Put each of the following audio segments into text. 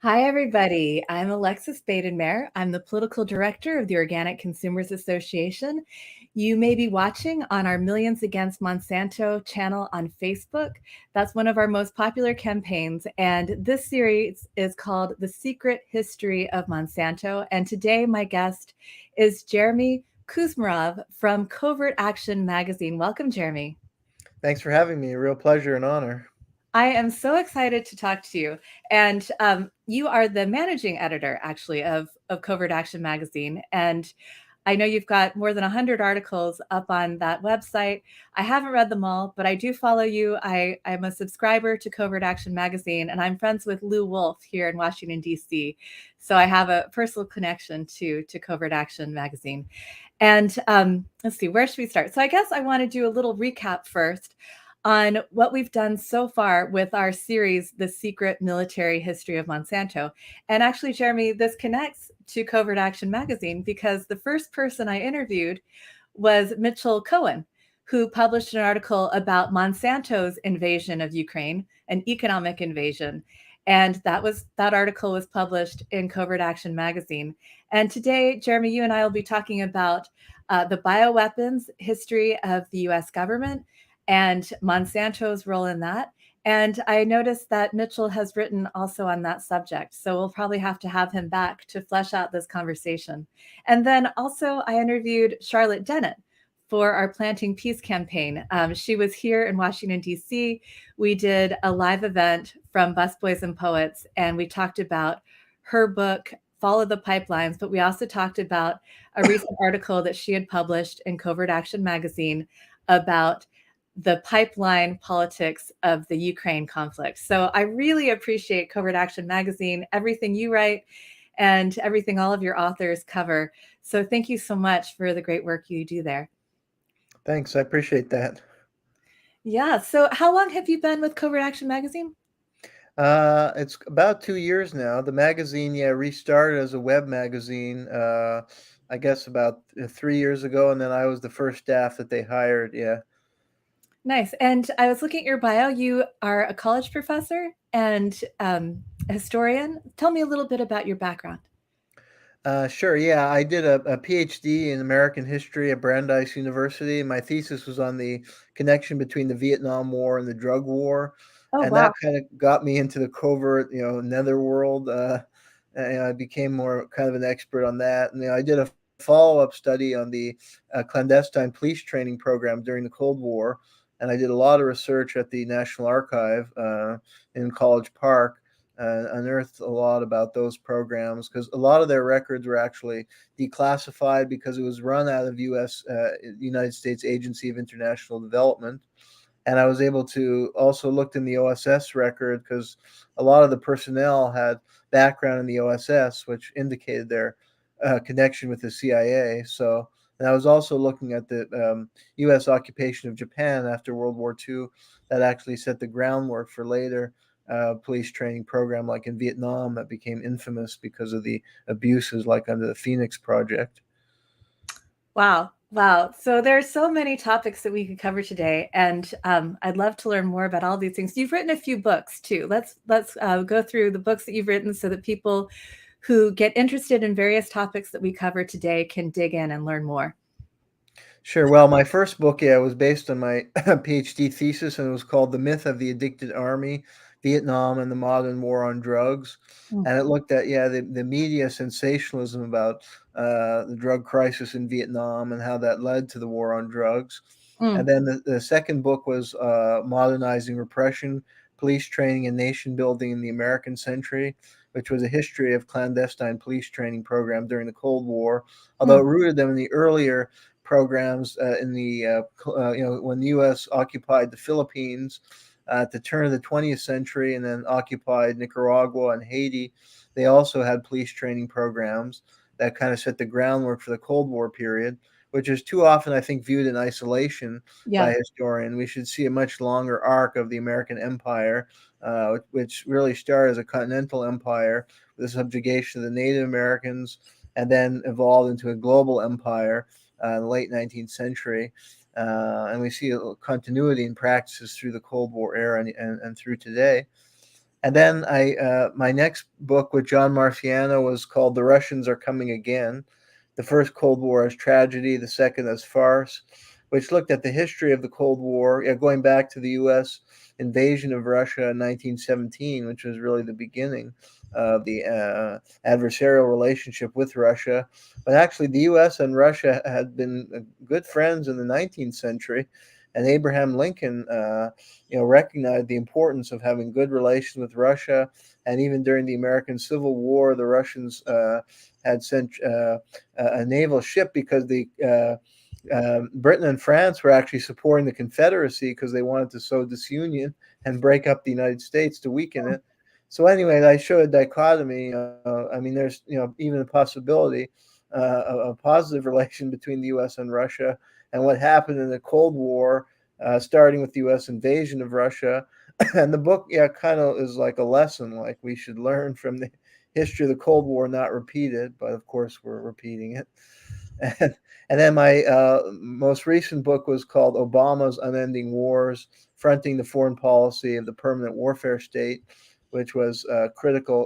Hi, everybody. I'm Alexis Badenmare. I'm the political director of the Organic Consumers Association. You may be watching on our Millions Against Monsanto channel on Facebook. That's one of our most popular campaigns. And this series is called The Secret History of Monsanto. And today, my guest is Jeremy Kuzmarov from Covert Action magazine. Welcome, Jeremy. Thanks for having me. A real pleasure and honor. I am so excited to talk to you. And you are the managing editor, actually, of Covert Action magazine. And I know you've got more than 100 articles up on that website. I haven't read them all, but I do follow you. I'm a subscriber to Covert Action magazine, and I'm friends with Lou Wolf here in Washington, D.C. So I have a personal connection to Covert Action magazine. And let's see, where should we start? So I guess I want to do a little recap first on what we've done so far with our series, The Secret Military History of Monsanto. And actually, Jeremy, this connects to Covert Action magazine because the first person I interviewed was Mitchell Cohen, who published an article about Monsanto's invasion of Ukraine, an economic invasion. And that article was published in Covert Action magazine. And today, Jeremy, you and I will be talking about the bioweapons history of the US government and Monsanto's role in that. And I noticed that Mitchell has written also on that subject. So we'll probably have to have him back to flesh out this conversation. And then also, I interviewed Charlotte Dennett for our Planting Peace campaign. She was here in Washington, D.C. We did a live event from Busboys and Poets, and we talked about her book, Follow the Pipelines, but we also talked about a recent article that she had published in Covert Action magazine about the pipeline politics of the Ukraine conflict. So I really appreciate Covert Action magazine, everything you write and everything all of your authors cover. So thank you so much for the great work you do there. Thanks. I appreciate that. Yeah. So how long have you been with Covert Action magazine? It's about 2 years now. The magazine, restarted as a web magazine, I guess about 3 years ago. And then I was the first staff that they hired. Yeah. Nice. And I was looking at your bio. You are a college professor and a historian. Tell me a little bit about your background. Sure. Yeah. I did a PhD in American history at Brandeis University. My thesis was on the connection between the Vietnam War and the drug war. Oh, And wow. that kind of got me into the covert, netherworld. And I became more kind of an expert on that. And I did a follow-up study on the clandestine police training program during the Cold War, and I did a lot of research at the National Archive in College Park. Unearthed a lot about those programs because a lot of their records were actually declassified because it was run out of United States Agency of International Development, and I was able to also looked in the OSS record because a lot of the personnel had background in the OSS, which indicated their connection with the CIA. So, and I was also looking at the U.S. occupation of Japan after World War II, that actually set the groundwork for later police training program, like in Vietnam, that became infamous because of the abuses, like under the Phoenix Project. Wow. Wow. So there are so many topics that we could cover today, and I'd love to learn more about all these things. You've written a few books too. Let's go through the books that you've written so that people who get interested in various topics that we cover today can dig in and learn more. Sure. Well, my first book, was based on my PhD thesis, and it was called "The Myth of the Addicted Army: Vietnam and the Modern War on Drugs." Mm, And it looked at the media sensationalism about the drug crisis in Vietnam and how that led to the war on drugs. And mm, then the second book was "Modernizing Repression: Police Training and Nation Building in the American Century," which was a history of clandestine police training program during the Cold War, although mm, it rooted them in the earlier programs in the when the U.S. occupied the Philippines at the turn of the 20th century, and then occupied Nicaragua and Haiti. They also had police training programs that kind of set the groundwork for the Cold War period, which is too often, I think, viewed in isolation by yeah. historians. We should see a much longer arc of the American empire, which really started as a continental empire with the subjugation of the Native Americans, and then evolved into a global empire in the late 19th century. And we see a continuity in practices through the Cold War era and through today. And then my next book with John Marciano was called The Russians Are Coming Again. The first Cold War as tragedy, the second as farce, which looked at the history of the Cold War, going back to the U.S. invasion of Russia in 1917, which was really the beginning of the adversarial relationship with Russia. But actually, the U.S. and Russia had been good friends in the 19th century, and Abraham Lincoln, recognized the importance of having good relations with Russia. And even during the American Civil War, the Russians had sent a naval ship because the Britain and France were actually supporting the Confederacy because they wanted to sow disunion and break up the United States to weaken it. So anyway, I show a dichotomy. I mean, there's even a possibility of a positive relation between the U.S. and Russia, and what happened in the Cold War, starting with the U.S. invasion of Russia. And the book, kind of is like a lesson, like we should learn from the history of the Cold War, not repeat it. But of course, we're repeating it. And then my most recent book was called Obama's Unending Wars, Fronting the Foreign Policy of the Permanent Warfare State, which was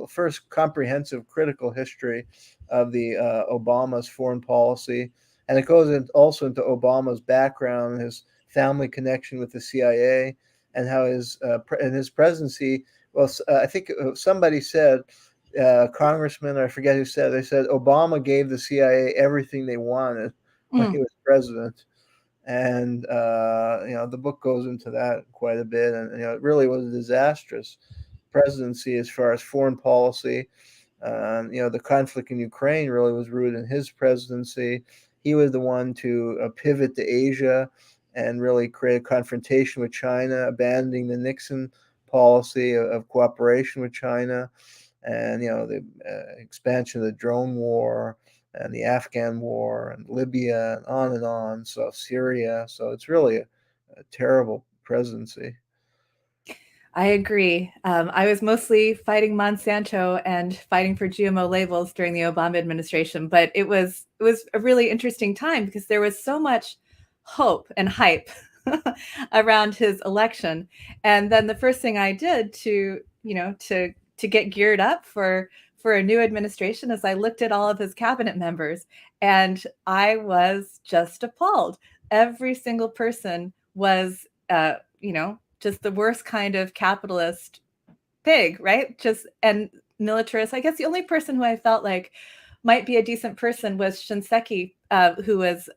first comprehensive critical history of the Obama's foreign policy. And it goes also into Obama's background, his family connection with the CIA, and how in his presidency, well, I think somebody said, congressman, I forget who said, they said Obama gave the CIA everything they wanted when he was president. And the book goes into that quite a bit, and it really was a disastrous presidency as far as foreign policy. The conflict in Ukraine really was rooted in his presidency. He was the one to pivot to Asia and really create a confrontation with China, abandoning the Nixon policy of cooperation with China, and the expansion of the drone war and the Afghan war and Libya and on and on. So Syria. So it's really a terrible presidency. I agree. I was mostly fighting Monsanto and fighting for GMO labels during the Obama administration, but it was a really interesting time because there was so much hope and hype around his election. And then the first thing I did to get geared up for a new administration is I looked at all of his cabinet members, and I was just appalled. Every single person was, just the worst kind of capitalist pig, right? And militarist. I guess the only person who I felt like might be a decent person was Shinseki, who was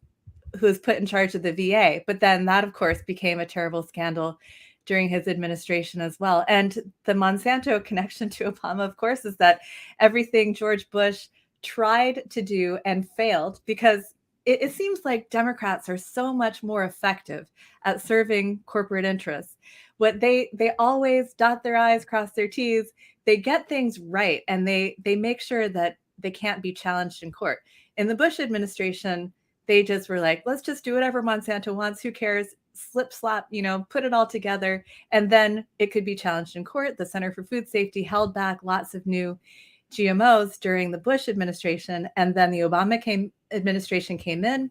put in charge of the VA. But then that, of course, became a terrible scandal during his administration as well. And the Monsanto connection to Obama, of course, is that everything George Bush tried to do and failed because it seems like Democrats are so much more effective at serving corporate interests. What they always dot their I's, cross their T's. They get things right, and they make sure that they can't be challenged in court. In the Bush administration, they just were like, let's just do whatever Monsanto wants. Who cares? Slip, slap, put it all together. And then it could be challenged in court. The Center for Food Safety held back lots of new GMOs during the Bush administration. And then the Obama administration came in.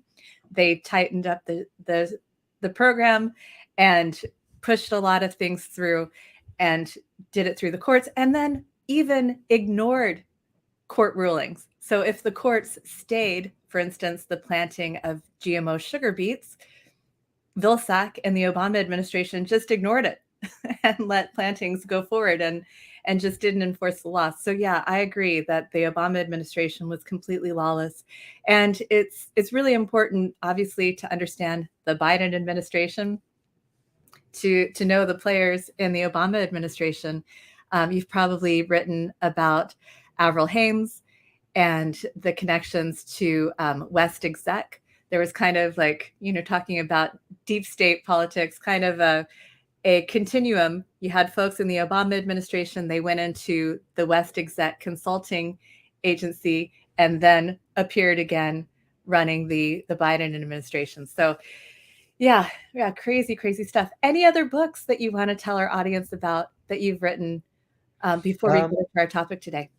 They tightened up the program and pushed a lot of things through and did it through the courts, and then even ignored court rulings. So if the courts stayed, for instance, the planting of GMO sugar beets, Vilsack and the Obama administration just ignored it and let plantings go forward and just didn't enforce the law. So yeah, I agree that the Obama administration was completely lawless. And it's really important, obviously, to understand the Biden administration, to know the players in the Obama administration. You've probably written about Avril Haines and the connections to West Exec. There was kind of like, talking about deep state politics, kind of a continuum. You had folks in the Obama administration, they went into the West Exec consulting agency and then appeared again running the Biden administration. So yeah, crazy stuff. Any other books that you want to tell our audience about that you've written before we get into our topic today?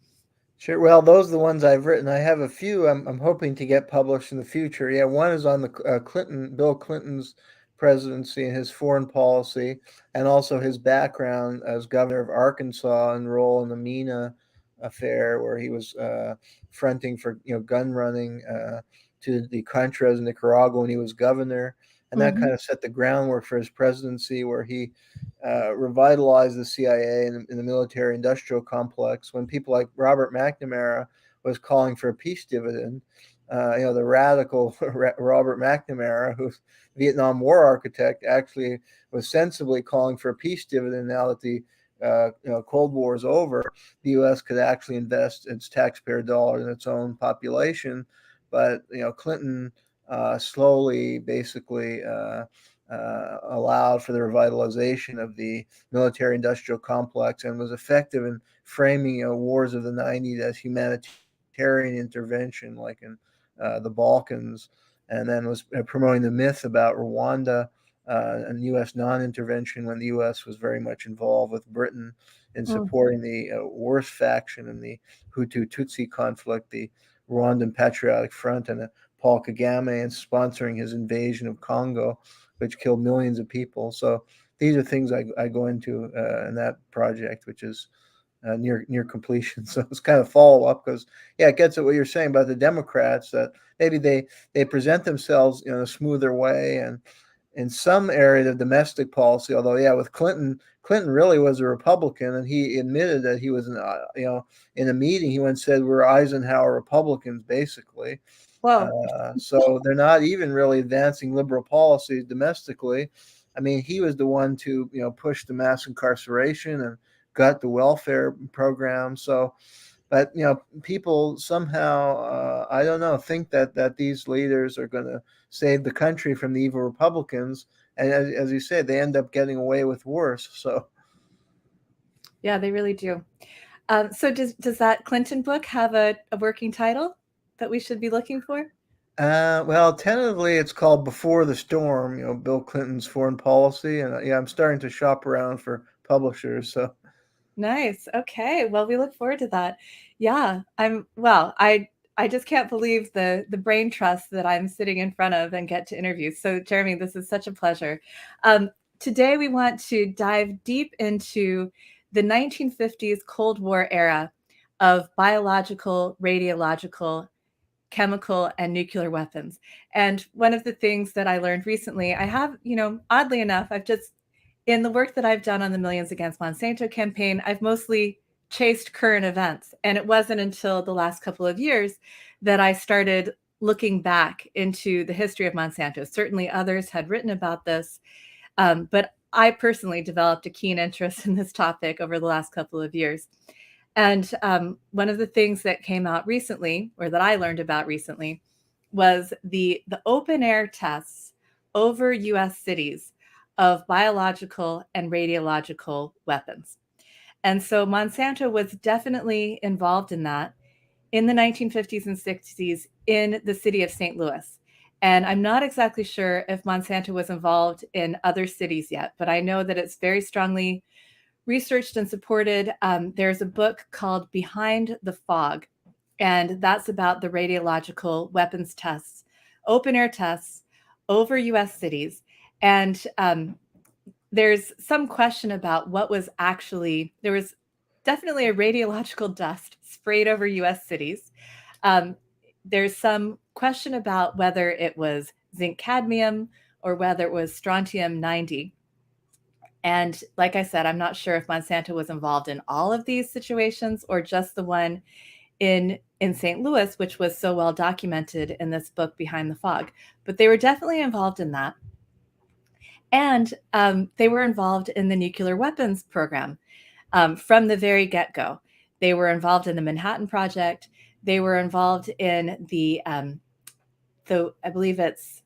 Sure. Well, those are the ones I've written. I have a few I'm hoping to get published in the future. Yeah, one is on the Bill Clinton's presidency and his foreign policy, and also his background as governor of Arkansas and role in the Mina affair, where he was fronting for gun running to the Contras in Nicaragua when he was governor, and that kind of set the groundwork for his presidency, where he revitalized the CIA in the military-industrial complex when people like Robert McNamara was calling for a peace dividend. The radical Robert McNamara, who's Vietnam War architect, actually was sensibly calling for a peace dividend now that the Cold War is over. The U.S. could actually invest its taxpayer dollar in its own population, but Clinton slowly, basically, allowed for the revitalization of the military-industrial complex and was effective in framing wars of the 90s as humanitarian intervention, like in the Balkans, and then was promoting the myth about Rwanda and U.S. non-intervention when the U.S. was very much involved with Britain in supporting the worst faction in the Hutu-Tutsi conflict, the Rwandan Patriotic Front, and Paul Kagame, and sponsoring his invasion of Congo, which killed millions of people. So these are things I go into in that project, which is near completion. So it's kind of follow up because it gets at what you're saying about the Democrats, that maybe they present themselves in a smoother way, and in some area of domestic policy. Although with Clinton really was a Republican, and he admitted that he was in a meeting he once said we're Eisenhower Republicans basically. Whoa. So they're not even really advancing liberal policies domestically. I mean, he was the one to push the mass incarceration and gut the welfare program. So, but people somehow I don't know, think that these leaders are going to save the country from the evil Republicans, and as you said, they end up getting away with worse. So yeah, they really do. So does that Clinton book have a working title that we should be looking for? Well, tentatively it's called Before the Storm, Bill Clinton's foreign policy, and I'm starting to shop around for publishers. So Nice. Okay. Well, we look forward to that. Yeah, I just can't believe the brain trust that I'm sitting in front of and get to interview. So, Jeremy, this is such a pleasure. Today, we want to dive deep into the 1950s Cold War era of biological, radiological, chemical, and nuclear weapons. And one of the things that I learned recently, I have, oddly enough, in the work that I've done on the Millions Against Monsanto campaign, I've mostly chased current events. And it wasn't until the last couple of years that I started looking back into the history of Monsanto. Certainly others had written about this, but I personally developed a keen interest in this topic over the last couple of years. And one of the things that came out recently, or that I learned about recently, was the open air tests over US cities of biological and radiological weapons. And so Monsanto was definitely involved in that in the 1950s and 60s in the city of St. Louis. And I'm not exactly sure if Monsanto was involved in other cities yet, but I know that it's very strongly researched and supported. There's a book called Behind the Fog, and that's about the radiological weapons tests, open air tests over US cities. And there's some question about what was actually, there was definitely a radiological dust sprayed over US cities. There's some question about whether it was zinc cadmium or whether it was strontium 90. And like I said, I'm not sure if Monsanto was involved in all of these situations or just the one in St. Louis, which was so well documented in this book, Behind the Fog. But they were definitely involved in that. And they were involved in the nuclear weapons program from the very get-go. They were involved in the Manhattan Project. They were involved in the I believe it's,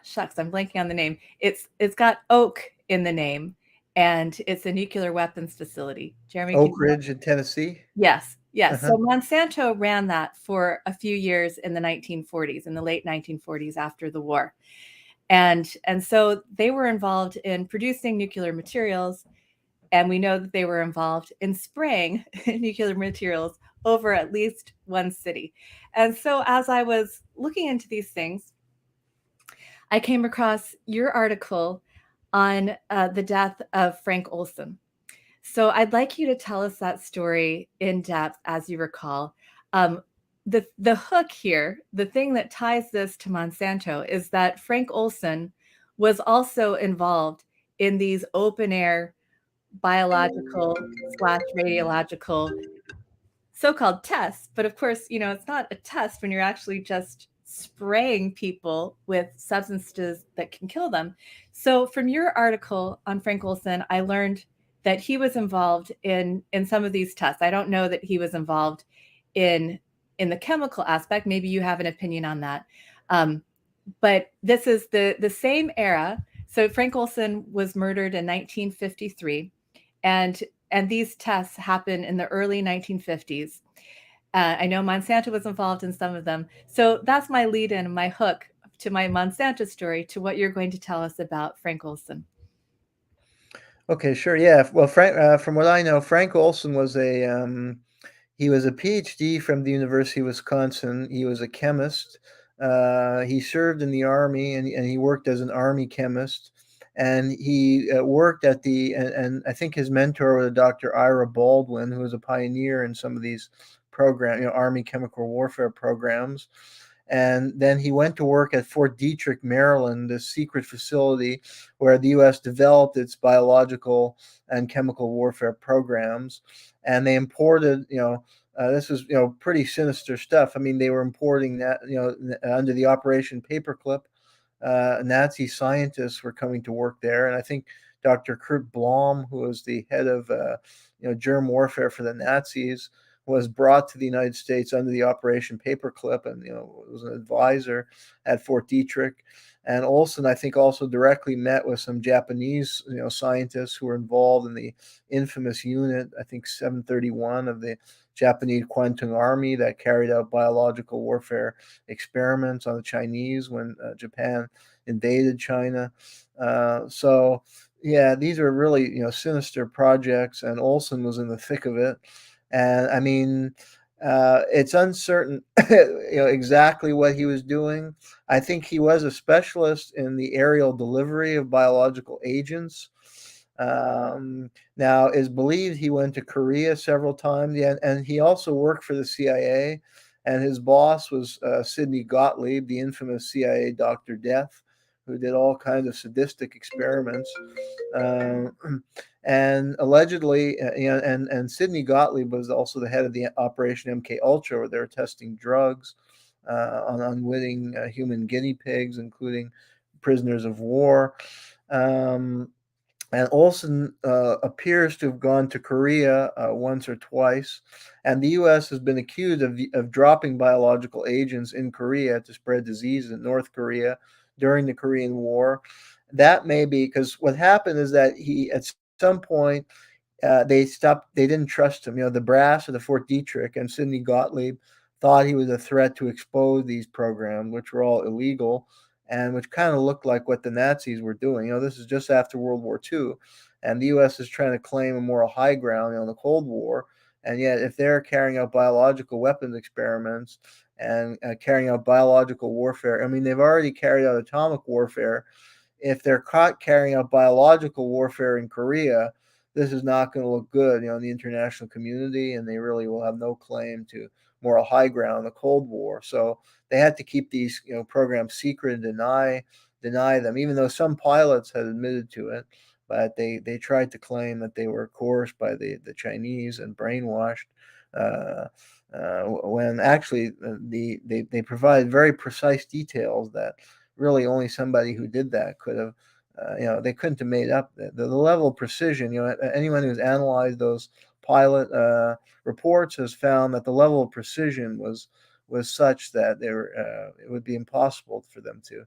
shucks, I'm blanking on the name. It's got Oak in the name, and it's a nuclear weapons facility. Jeremy, Oak Ridge in Tennessee. Yes. So Monsanto ran that for a few years in the 1940s, in the late 1940s after the war. And so they were involved in producing nuclear materials, and we know that they were involved in spraying nuclear materials over at least one city. And so as I was looking into these things, I came across your article on the death of Frank Olson. So I'd like you to tell us that story in depth as you recall. Um, the hook here, the thing that ties this to Monsanto, is that Frank Olson was also involved in these open air biological slash radiological so-called tests. But of course, it's not a test when you're actually just spraying people with substances that can kill them. So from your article on Frank Olson, I learned that he was involved in some of these tests. I don't know that he was involved in the chemical aspect. Maybe you have an opinion on that. But this is the same era. So Frank Olson was murdered in 1953, and these tests happened in the early 1950s. I know Monsanto was involved in some of them. So that's my lead in, my hook to my Monsanto story, to what you're going to tell us about Frank Olson. Okay, sure. Yeah. Well, from what I know, Frank Olson was he was a PhD from the University of Wisconsin. He was a chemist. He served in the army, and he worked as an army chemist. And he worked at and I think his mentor was Dr. Ira Baldwin, who was a pioneer in some of these Army chemical warfare programs. And then he went to work at Fort Detrick, Maryland, a secret facility where the U.S. developed its biological and chemical warfare programs. And they imported, this was, pretty sinister stuff. I mean, they were importing that, under the Operation Paperclip. Nazi scientists were coming to work there, and I think Dr. Kurt Blom, who was the head of germ warfare for the Nazis, was brought to the United States under the Operation Paperclip, and was an advisor at Fort Detrick. And Olson, I think, also directly met with some Japanese scientists who were involved in the infamous unit, I think 731 of the Japanese Kwantung Army, that carried out biological warfare experiments on the Chinese when Japan invaded China. So yeah, these are really sinister projects, and Olson was in the thick of it. And I mean, it's uncertain, exactly what he was doing. I think he was a specialist in the aerial delivery of biological agents. Now, it's believed he went to Korea several times, yeah, and he also worked for the CIA. And his boss was Sidney Gottlieb, the infamous CIA Dr. Death, who did all kinds of sadistic experiments. Um, and allegedly, and Sidney Gottlieb was also the head of the Operation MK Ultra, where they were testing drugs on unwitting human guinea pigs, including prisoners of war. And Olson appears to have gone to Korea once or twice. And the U.S. has been accused of dropping biological agents in Korea to spread disease in North Korea during the Korean War. That may be because what happened is that at some point, they didn't trust him. The brass of the Fort Detrick and Sidney Gottlieb thought he was a threat to expose these programs, which were all illegal and which kind of looked like what the Nazis were doing. This is just after World War II, and the U.S. is trying to claim a moral high ground, in the Cold War. And yet, if they're carrying out biological weapons experiments and carrying out biological warfare, I mean, they've already carried out atomic warfare. If they're caught carrying out biological warfare in Korea, this is not going to look good, in the international community, and they really will have no claim to moral high ground in the Cold War. So they had to keep these, programs secret and deny them, even though some pilots had admitted to it. But they tried to claim that they were coerced by the Chinese and brainwashed. When actually they provided very precise details that really only somebody who did that could have. They couldn't have made up the level of precision. Anyone who's analyzed those pilot reports has found that the level of precision was such that it would be impossible for them to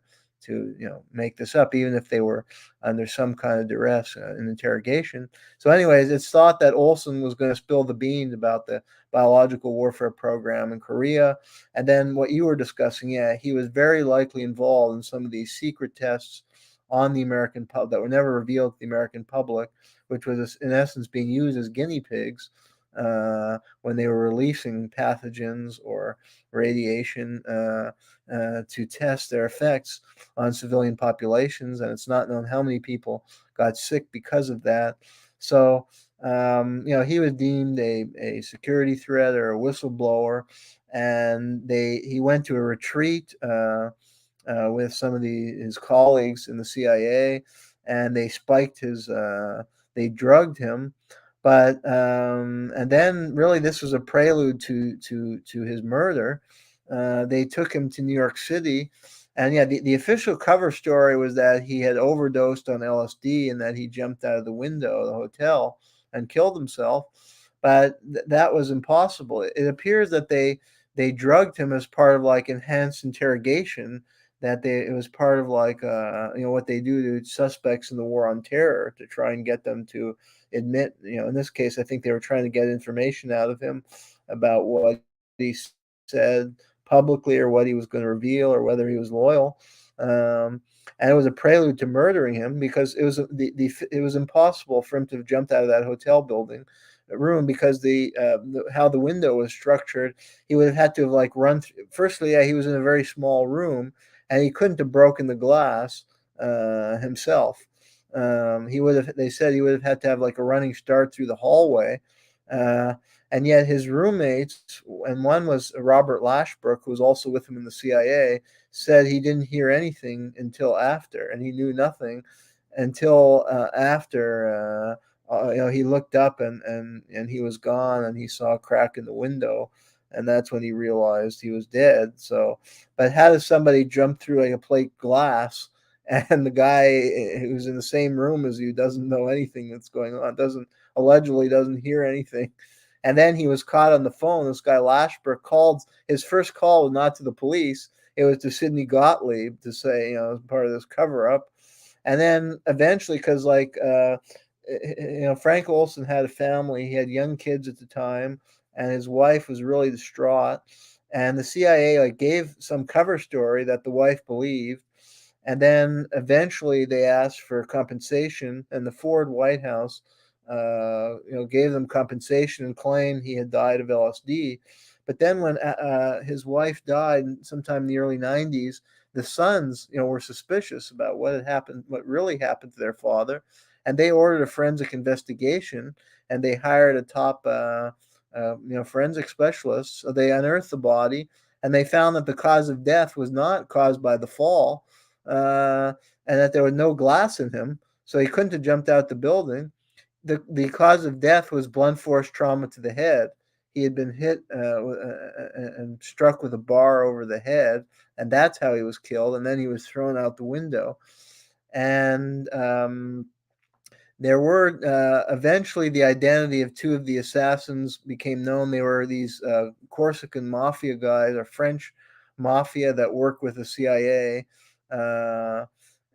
make this up, even if they were under some kind of duress in interrogation. So, anyways, it's thought that Olson was going to spill the beans about the biological warfare program in Korea, and then what you were discussing, yeah, he was very likely involved in some of these secret tests on the American public that were never revealed to the American public, which was in essence being used as guinea pigs when they were releasing pathogens or radiation to test their effects on civilian populations, and it's not known how many people got sick because of that. So, he was deemed a security threat or a whistleblower, and he went to a retreat with some of his colleagues in the CIA, and they spiked they drugged him. But and then really this was a prelude to his murder. They took him to New York City, and yeah, the official cover story was that he had overdosed on LSD and that he jumped out of the window of the hotel and killed himself. But that was impossible. It appears that they drugged him as part of like enhanced interrogation, that it was part of like what they do to suspects in the war on terror to try and get them to admit, in this case I think they were trying to get information out of him about what he said publicly or what he was going to reveal or whether he was loyal. And it was a prelude to murdering him, because it was impossible for him to have jumped out of that hotel building room, because how the window was structured, he would have had to have like run through. Firstly, yeah, he was in a very small room, and he couldn't have broken the glass himself. He would have. They said he would have had to have like a running start through the hallway, uh, and yet his roommates, and one was Robert Lashbrook, who was also with him in the CIA, said he didn't hear anything until after, and he knew nothing until after. He looked up and he was gone, and he saw a crack in the window, and that's when he realized he was dead. So, but how does somebody jump through like a plate glass, and the guy who's in the same room as you doesn't know anything that's going on, allegedly doesn't hear anything? And then he was caught on the phone. This guy Lashbrook called. His first call was not to the police; it was to Sidney Gottlieb to say, as part of this cover up. And then eventually, because Frank Olson had a family. He had young kids at the time, and his wife was really distraught. And the CIA gave some cover story that the wife believed, and then eventually they asked for compensation, and the Ford White House, gave them compensation and claimed he had died of LSD. But then when his wife died sometime in the early '90s, the sons, were suspicious about what had happened, what really happened to their father, and they ordered a forensic investigation, and they hired a top, forensic specialist. So they unearthed the body, and they found that the cause of death was not caused by the fall, uh, and that there was no glass in him, so he couldn't have jumped out the building. The cause of death was blunt force trauma to the head. He had been hit and struck with a bar over the head, and that's how he was killed. And then he was thrown out the window. And there were eventually the identity of two of the assassins became known. They were these Corsican mafia guys, or French mafia that worked with the CIA. Uh,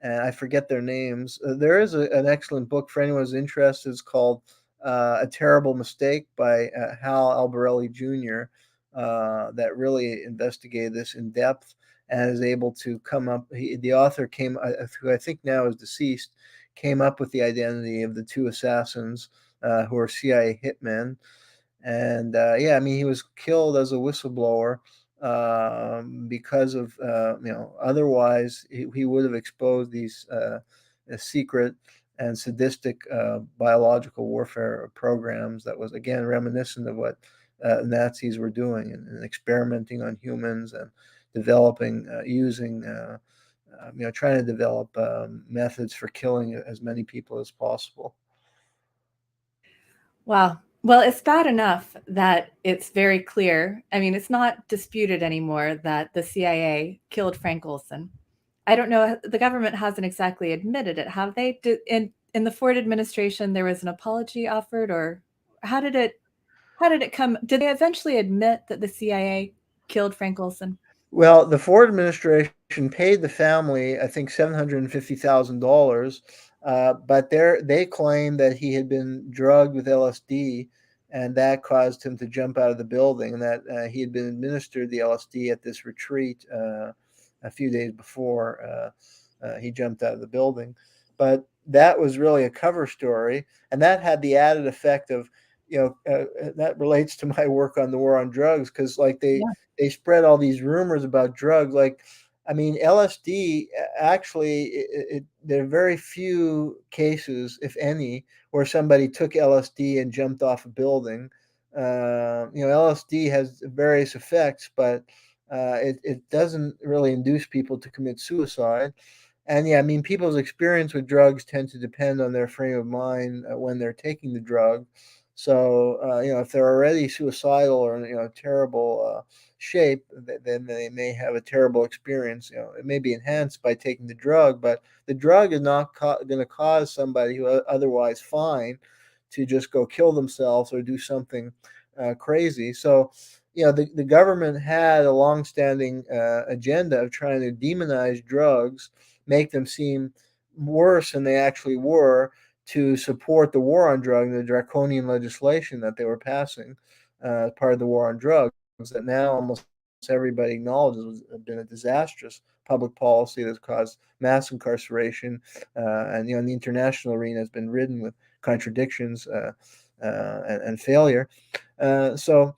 and I forget their names. There is an excellent book for anyone who's interested. It's called A Terrible Mistake by Hal Albarelli Jr., that really investigated this in depth and is able to come up. The author who I think now is deceased, came up with the identity of the two assassins who are CIA hitmen. And he was killed as a whistleblower because of, otherwise he would have exposed these secret and sadistic biological warfare programs that was, again, reminiscent of what Nazis were doing, and experimenting on humans and developing, trying to develop methods for killing as many people as possible. Wow. Well, it's bad enough that it's very clear. I mean, it's not disputed anymore that the CIA killed Frank Olson. I don't know. The government hasn't exactly admitted it, have they? In the Ford administration, there was an apology offered, or how did it come? Did they eventually admit that the CIA killed Frank Olson? Well, the Ford administration paid the family, I think, $750,000, but they claim that he had been drugged with LSD, and that caused him to jump out of the building, and that he had been administered the LSD at this retreat a few days before he jumped out of the building. But that was really a cover story, and that had the added effect of that relates to my work on the war on drugs, because like Yeah. they spread all these rumors about drugs. Like, I mean, LSD actually, there are very few cases, if any, where somebody took LSD and jumped off a building. LSD has various effects, but it doesn't really induce people to commit suicide. And yeah, I mean, people's experience with drugs tend to depend on their frame of mind when they're taking the drug. So, if they're already suicidal or terrible shape, then they may have a terrible experience. It may be enhanced by taking the drug, but the drug is not going to cause somebody who otherwise fine to just go kill themselves or do something crazy. So, the government had a longstanding agenda of trying to demonize drugs, make them seem worse than they actually were, to support the war on drugs, the draconian legislation that they were passing, part of the war on drugs, that now almost everybody acknowledges has been a disastrous public policy that's caused mass incarceration, and the international arena has been ridden with contradictions and failure. So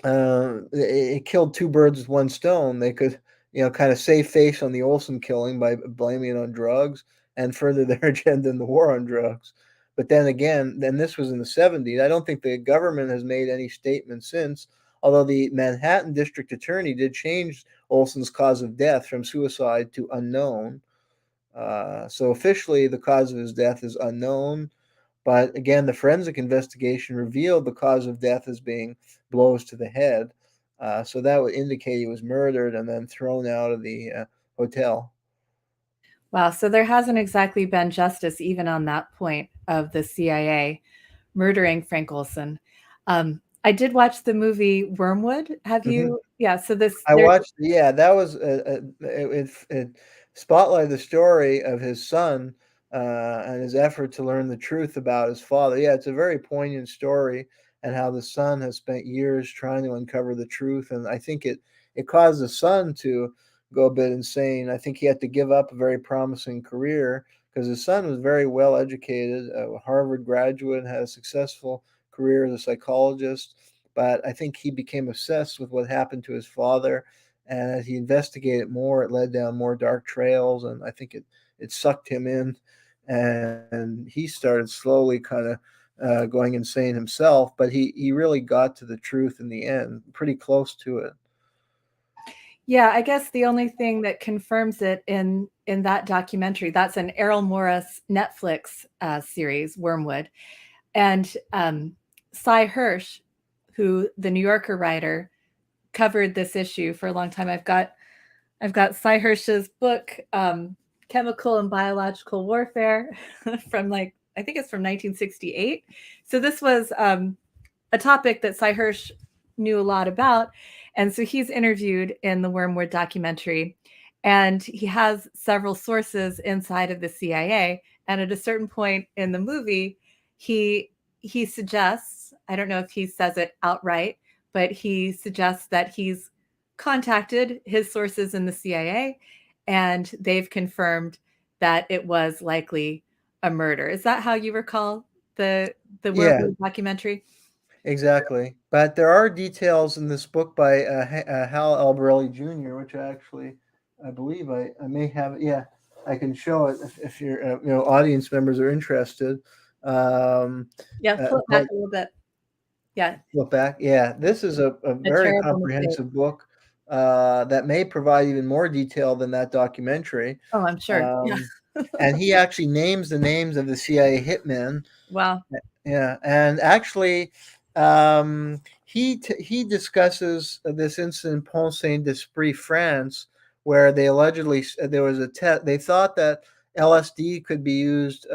it killed two birds with one stone. They could, kind of save face on the Olson killing by blaming it on drugs and further their agenda in the war on drugs. But then again, this was in the 70s. I don't think the government has made any statement since, although the Manhattan district attorney did change Olson's cause of death from suicide to unknown. So officially, the cause of his death is unknown. But again, the forensic investigation revealed the cause of death as being blows to the head. So that would indicate he was murdered and then thrown out of the hotel. Wow. So there hasn't exactly been justice even on that point of the CIA murdering Frank Olson. I did watch the movie Wormwood. Have Hmm. you? Yeah. So this I there's watched. Yeah, that was it spotlighted the story of his son and his effort to learn the truth about his father. Yeah, it's a very poignant story, and how the son has spent years trying to uncover the truth, and I think it caused the son to go a bit insane. I think he had to give up a very promising career because his son was very well educated, a Harvard graduate, had a successful career as a psychologist, but I think he became obsessed with what happened to his father. And as he investigated more, it led down more dark trails, and I think it sucked him in, and he started slowly kind of going insane himself. But he really got to the truth in the end, pretty close to it. Yeah, I guess the only thing that confirms it in that documentary, that's an Errol Morris Netflix series, Wormwood, and Cy Hirsch, who the New Yorker writer, covered this issue for a long time. I've got Cy Hirsch's book, Chemical and Biological Warfare, from like I think it's from 1968. So this was a topic that Cy Hirsch knew a lot about. And so he's interviewed in the Wormwood documentary, and he has several sources inside of the CIA. And at a certain point in the movie, he he suggests, I don't know if he says it outright, but he suggests that he's contacted his sources in the CIA and they've confirmed that it was likely a murder. Is that how you recall the Yeah, Wormwood documentary? exactly. But there are details in this book by Hal Albarelli Jr., which I believe I may have. Yeah, I can show it if your audience members are interested. Um, Yeah, flip back but a little bit. Yeah, Look back. Yeah, this is a a very terrible mistake. comprehensive book that may provide even more detail than that documentary. Oh, I'm sure. Yeah. Um, and he actually names the names of the CIA hitmen. Wow. Yeah, and actually, he discusses this incident in Pont Saint Esprit, France, where they allegedly there was a test. They thought that LSD could be used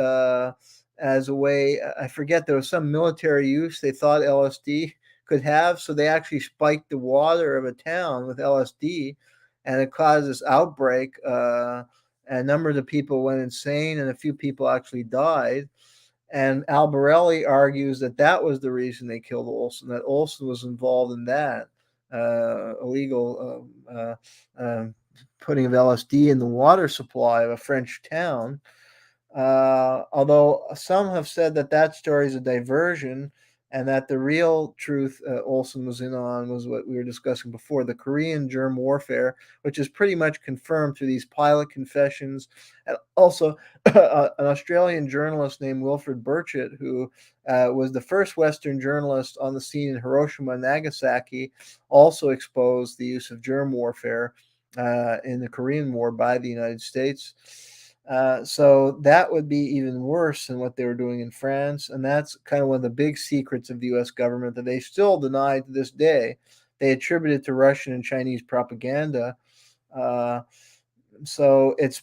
as a way. I forget, there was some military use they thought LSD could have, so they actually spiked the water of a town with LSD, and it caused this outbreak. And a number of the people went insane, and a few people actually died. And Albarelli argues that that was the reason they killed Olson, that Olson was involved in that illegal putting of LSD in the water supply of a French town. Although some have said that that story is a diversion, and that the real truth Olson was in on was what we were discussing before, the Korean germ warfare, which is pretty much confirmed through these pilot confessions. And also, an Australian journalist named Wilfred Burchett, who was the first Western journalist on the scene in Hiroshima and Nagasaki, also exposed the use of germ warfare in the Korean War by the United States. So that would be even worse than what they were doing in France. And that's kind of one of the big secrets of the US government that they still deny to this day. They attribute it to Russian and Chinese propaganda. Uh, so it's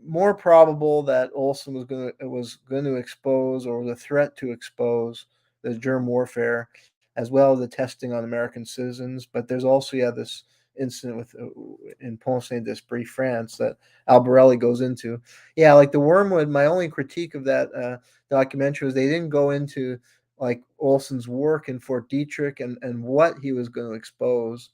more probable that Olson was going to expose, or was a threat to expose, the germ warfare, as well as the testing on American citizens. But there's also this incident with in Pont Saint Esprit, France, that Albarelli goes into. Yeah, like the Wormwood. My only critique of that documentary was they didn't go into like Olson's work in Fort Detrick and what he was going to expose.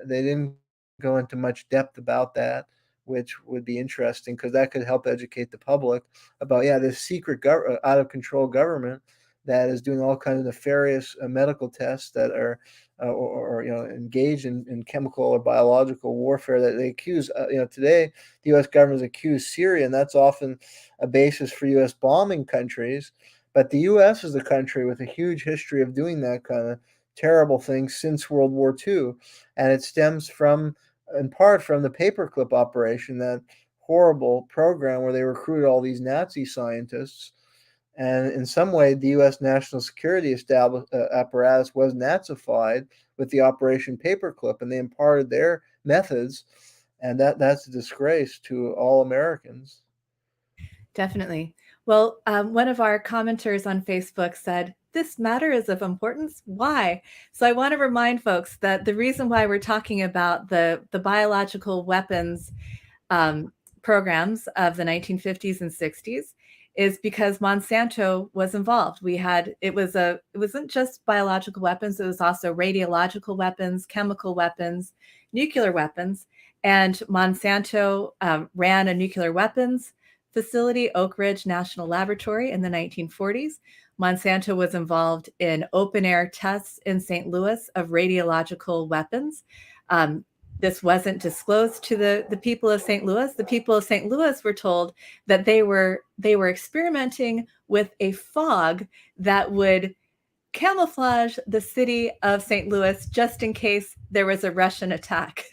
They didn't go into much depth about that, which would be interesting because that could help educate the public about this secret out of control government that is doing all kinds of nefarious medical tests that are or engaged in chemical or biological warfare that they accuse. Today the U.S. government has accused Syria, and that's often a basis for U.S. bombing countries. But the U.S. is a country with a huge history of doing that kind of terrible things since World War II, and it stems in part from the paperclip operation, that horrible program where they recruited all these Nazi scientists. And in some way, the U.S. national security apparatus was Nazified with the Operation Paperclip, and they imparted their methods, and that's a disgrace to all Americans. Definitely. Well, one of our commenters on Facebook said, "This matter is of importance. Why?" So I want to remind folks that the reason why we're talking about the biological weapons programs of the 1950s and 60s is because Monsanto was involved. It wasn't just biological weapons, it was also radiological weapons, chemical weapons, nuclear weapons. And Monsanto ran a nuclear weapons facility, Oak Ridge National Laboratory, in the 1940s. Monsanto was involved in open air tests in St. Louis of radiological weapons. This wasn't disclosed to the people of St. Louis. The people of St. Louis were told that they were experimenting with a fog that would camouflage the city of St. Louis just in case there was a Russian attack.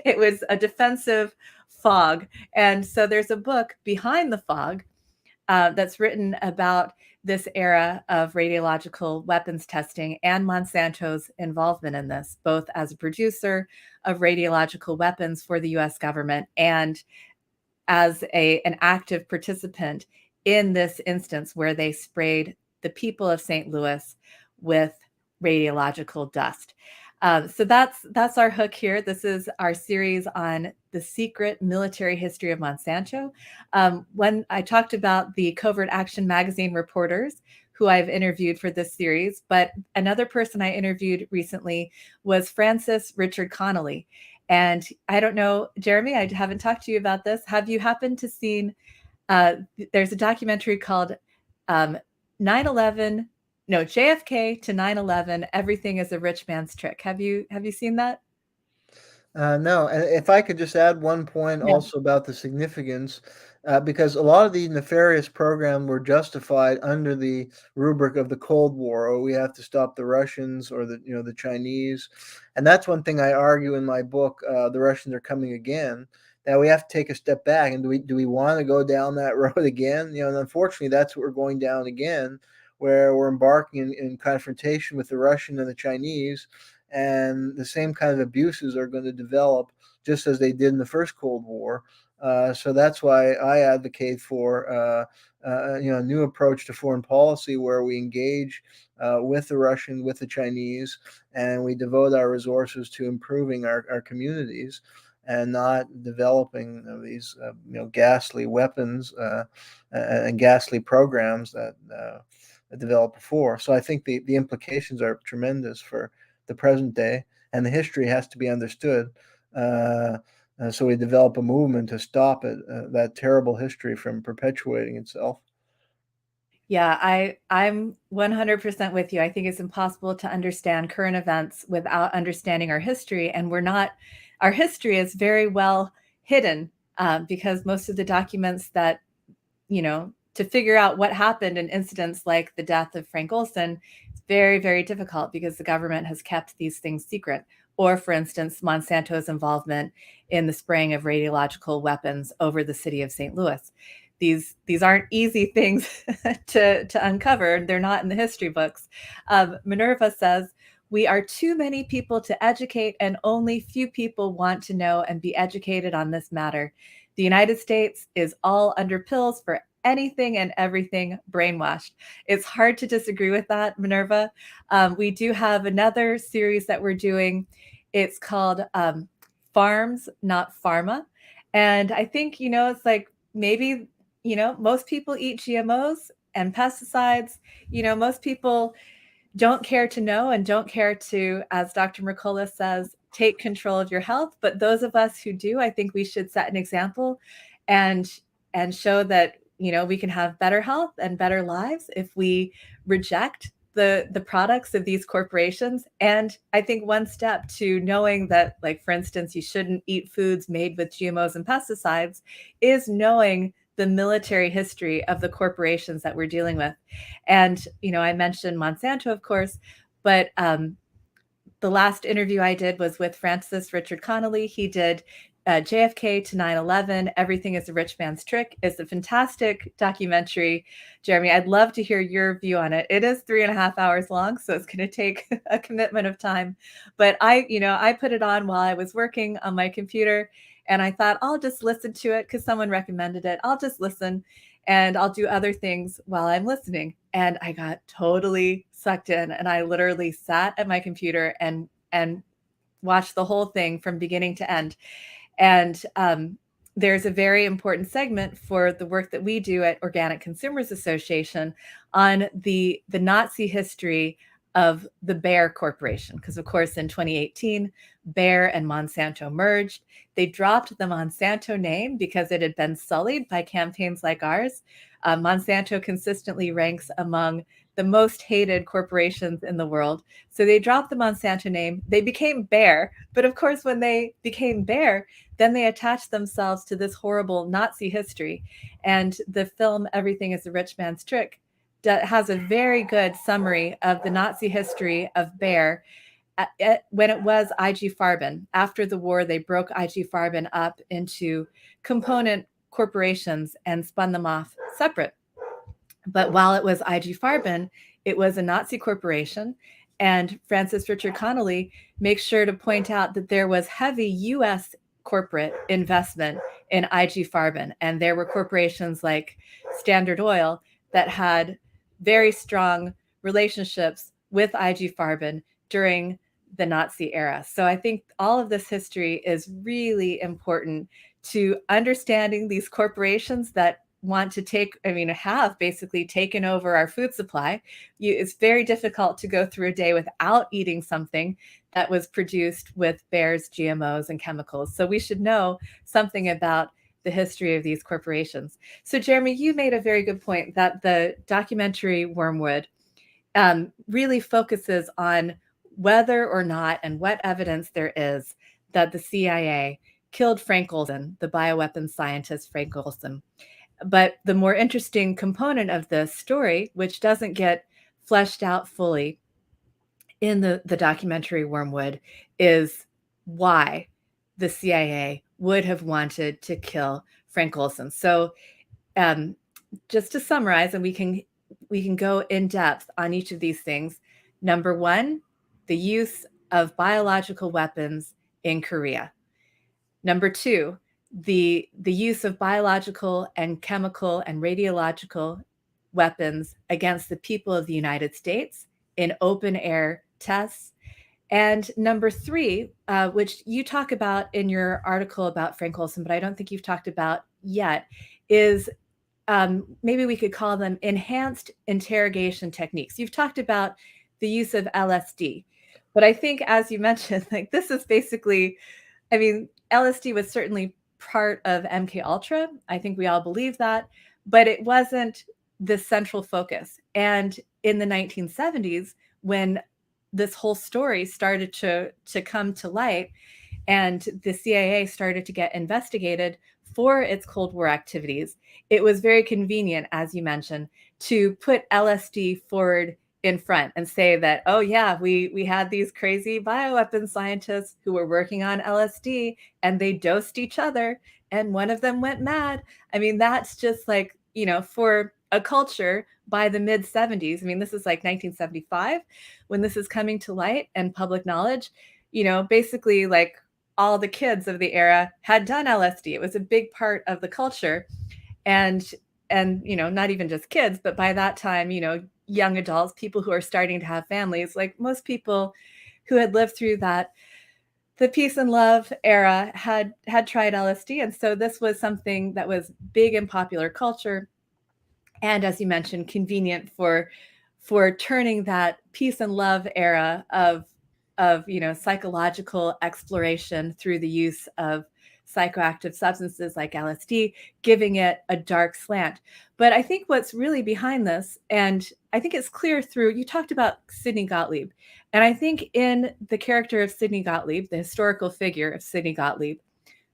It was a defensive fog. And so there's a book, Behind the Fog, that's written about this era of radiological weapons testing and Monsanto's involvement in this, both as a producer of radiological weapons for the US government and as an active participant in this instance where they sprayed the people of St. Louis with radiological dust. So that's our hook here. This is our series on the secret military history of Monsanto. When I talked about the Covert Action magazine reporters who I've interviewed for this series, but another person I interviewed recently was Francis Richard Connolly. And I don't know, Jeremy, I haven't talked to you about this. Have you happened to seen, there's a documentary called 9/11, no, JFK to 9/11, Everything is a Rich Man's Trick. Have you seen that? No, and if I could just add one point Yeah. also about the significance, because a lot of these nefarious programs were justified under the rubric of the Cold War, or we have to stop the Russians or the Chinese, and that's one thing I argue in my book, "The Russians Are Coming Again," that we have to take a step back, and do we want to go down that road again? And unfortunately, that's what we're going down again, where we're embarking in confrontation with the Russian and the Chinese, and the same kind of abuses are going to develop just as they did in the first Cold War. So that's why I advocate for a new approach to foreign policy where we engage with the Russian, with the Chinese, and we devote our resources to improving our communities and not developing these ghastly weapons and ghastly programs that developed before. So I think the implications are tremendous for the present day, and the history has to be understood. So we develop a movement to stop it, that terrible history from perpetuating itself. Yeah, I'm 100% with you. I think it's impossible to understand current events without understanding our history, and our history is very well hidden, because most of the documents that, to figure out what happened in incidents like the death of Frank Olson, it's very, very difficult because the government has kept these things secret. Or, for instance, Monsanto's involvement in the spraying of radiological weapons over the city of St. Louis. These aren't easy things to uncover. They're not in the history books. Minerva says, we are too many people to educate, and only few people want to know and be educated on this matter. The United States is all under pills for anything and everything, brainwashed. It's hard to disagree with that, Minerva. We do have another series that we're doing. It's called Farms, Not Pharma. And I think, it's like maybe, most people eat GMOs and pesticides. Most people don't care to know and don't care to, as Dr. Mercola says, take control of your health. But those of us who do, I think we should set an example and show that, we can have better health and better lives if we reject the products of these corporations. And I think one step to knowing that, like, for instance, you shouldn't eat foods made with GMOs and pesticides is knowing the military history of the corporations that we're dealing with. And, I mentioned Monsanto, of course, but the last interview I did was with Francis Richard Connolly. He did JFK to 9/11, Everything is a Rich Man's Trick. It's a fantastic documentary. Jeremy, I'd love to hear your view on it. It is 3.5 hours long, so it's going to take a commitment of time. But I put it on while I was working on my computer, and I thought I'll just listen to it because someone recommended it. I'll just listen and I'll do other things while I'm listening. And I got totally sucked in, and I literally sat at my computer and watched the whole thing from beginning to end. And there's a very important segment for the work that we do at Organic Consumers Association on the Nazi history of the Bayer Corporation. Because, of course, in 2018, Bayer and Monsanto merged. They dropped the Monsanto name because it had been sullied by campaigns like ours. Monsanto consistently ranks among the most hated corporations in the world. So they dropped the Monsanto name. They became Bayer. But of course, when they became Bayer, then they attached themselves to this horrible Nazi history. And the film Everything is a Rich Man's Trick has a very good summary of the Nazi history of Bayer when it was IG Farben. After the war, they broke IG Farben up into component corporations and spun them off separate. But while it was IG Farben, it was a Nazi corporation. And Francis Richard Connolly makes sure to point out that there was heavy US corporate investment in IG Farben. And there were corporations like Standard Oil that had very strong relationships with IG Farben during the Nazi era. So I think all of this history is really important to understanding these corporations that want to have basically taken over our food supply. It's very difficult to go through a day without eating something that was produced with Bayer's GMOs and chemicals. So we should know something about the history of these corporations. So Jeremy, you made a very good point that the documentary Wormwood really focuses on whether or not and what evidence there is that the CIA killed Frank Olson, the bioweapons scientist Frank Olson. But the more interesting component of this story, which doesn't get fleshed out fully in the documentary Wormwood, is why the CIA would have wanted to kill Frank Olson. So just to summarize, and we can go in depth on each of these things. Number one, the use of biological weapons in Korea. Number two, the use of biological and chemical and radiological weapons against the people of the United States in open air tests. And number three, which you talk about in your article about Frank Olson, but I don't think you've talked about yet, is maybe we could call them enhanced interrogation techniques. You've talked about the use of LSD, but I think, as you mentioned, like, this is basically, LSD was certainly part of MK Ultra. I think we all believe that, but it wasn't this central focus. And in the 1970s, when this whole story started to come to light, and the CIA started to get investigated for its Cold War activities, it was very convenient, as you mentioned, to put LSD forward in front and say that, oh yeah, we had these crazy bioweapons scientists who were working on LSD and they dosed each other and one of them went mad. I mean, that's just like, for a culture by the mid 70s. I mean, this is like 1975 when this is coming to light and public knowledge, basically like all the kids of the era had done LSD. It was a big part of the culture. And not even just kids, but by that time, young adults, people who are starting to have families, like most people who had lived through the peace and love era had tried LSD. And so this was something that was big in popular culture. And as you mentioned, convenient for turning that peace and love era of psychological exploration through the use of psychoactive substances like LSD, giving it a dark slant. But I think what's really behind this, and I think it's clear through, you talked about Sidney Gottlieb, and I think in the character of Sidney Gottlieb, the historical figure of Sidney Gottlieb,